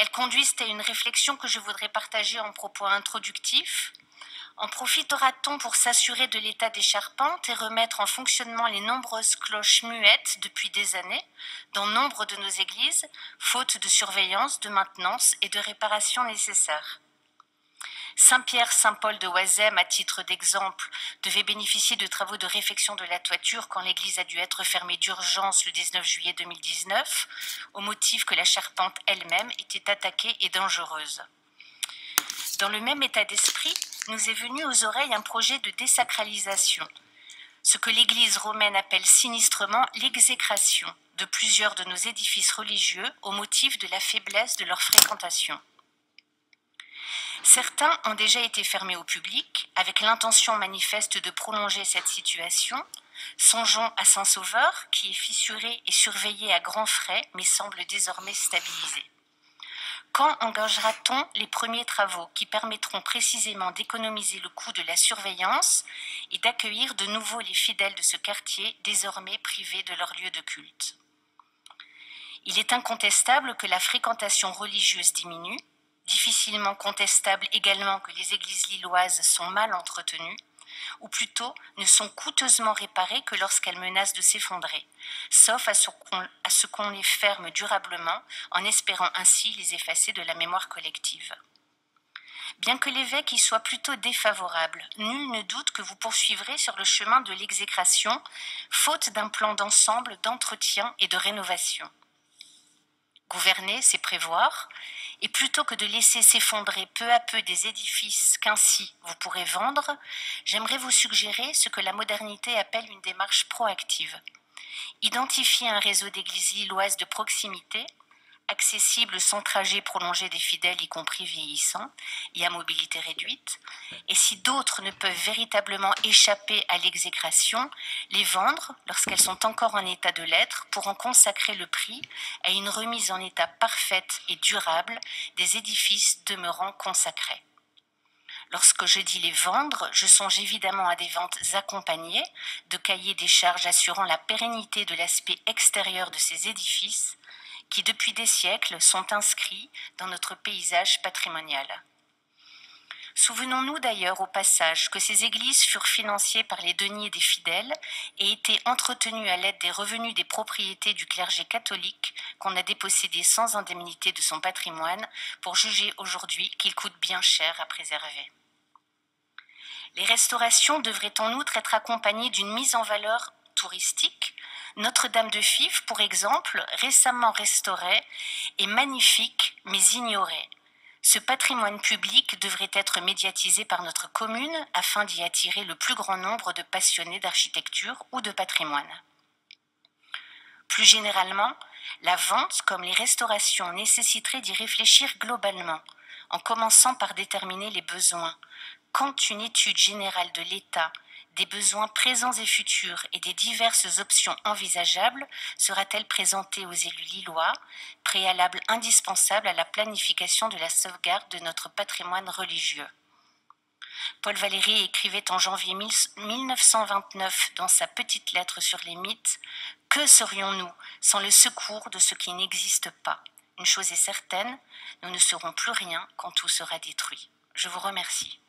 Elles conduisent à une réflexion que je voudrais partager en propos introductifs. En profitera-t-on pour s'assurer de l'état des charpentes et remettre en fonctionnement les nombreuses cloches muettes depuis des années dans nombre de nos églises, faute de surveillance, de maintenance et de réparation nécessaires? Saint-Pierre-Saint-Paul de Oisem, à titre d'exemple, devait bénéficier de travaux de réfection de la toiture quand l'église a dû être fermée d'urgence le 19 juillet 2019, au motif que la charpente elle-même était attaquée et dangereuse. Dans le même état d'esprit, nous est venu aux oreilles un projet de désacralisation, ce que l'Église romaine appelle sinistrement l'exécration de plusieurs de nos édifices religieux au motif de la faiblesse de leur fréquentation. Certains ont déjà été fermés au public, avec l'intention manifeste de prolonger cette situation. Songeons à Saint-Sauveur, qui est fissuré et surveillé à grands frais, mais semble désormais stabilisé. Quand engagera-t-on les premiers travaux qui permettront précisément d'économiser le coût de la surveillance et d'accueillir de nouveau les fidèles de ce quartier désormais privés de leur lieu de culte? Il est incontestable que la fréquentation religieuse diminue, difficilement contestable également que les églises lilloises sont mal entretenues, ou plutôt ne sont coûteusement réparées que lorsqu'elles menacent de s'effondrer, sauf à ce qu'on les ferme durablement, en espérant ainsi les effacer de la mémoire collective. Bien que l'évêque y soit plutôt défavorable, nul ne doute que vous poursuivrez sur le chemin de l'exécration, faute d'un plan d'ensemble d'entretien et de rénovation. Gouverner, c'est prévoir, et plutôt que de laisser s'effondrer peu à peu des édifices qu'ainsi vous pourrez vendre, j'aimerais vous suggérer ce que la modernité appelle une démarche proactive. Identifier un réseau d'églises lilloises de proximité, accessible sans trajet prolongé des fidèles, y compris vieillissants, et à mobilité réduite, et si d'autres ne peuvent véritablement échapper à l'exécration, les vendre, lorsqu'elles sont encore en état de l'être, pour en consacrer le prix à une remise en état parfaite et durable des édifices demeurant consacrés. Lorsque je dis les vendre, je songe évidemment à des ventes accompagnées de cahiers des charges assurant la pérennité de l'aspect extérieur de ces édifices, qui depuis des siècles sont inscrits dans notre paysage patrimonial. Souvenons-nous d'ailleurs au passage que ces églises furent financées par les deniers des fidèles et étaient entretenues à l'aide des revenus des propriétés du clergé catholique qu'on a dépossédé sans indemnité de son patrimoine pour juger aujourd'hui qu'il coûte bien cher à préserver. Les restaurations devraient en outre être accompagnées d'une mise en valeur touristique. Notre-Dame de Fives, pour exemple, récemment restaurée, est magnifique mais ignorée. Ce patrimoine public devrait être médiatisé par notre commune afin d'y attirer le plus grand nombre de passionnés d'architecture ou de patrimoine. Plus généralement, la vente comme les restaurations nécessiterait d'y réfléchir globalement, en commençant par déterminer les besoins. Quand une étude générale de l'État des besoins présents et futurs et des diverses options envisageables sera-t-elle présentée aux élus lillois, préalable indispensable à la planification de la sauvegarde de notre patrimoine religieux? Paul Valéry écrivait en janvier 1929 dans sa petite lettre sur les mythes « Que serions-nous sans le secours de ce qui n'existe pas? Une chose est certaine, nous ne serons plus rien quand tout sera détruit. » Je vous remercie.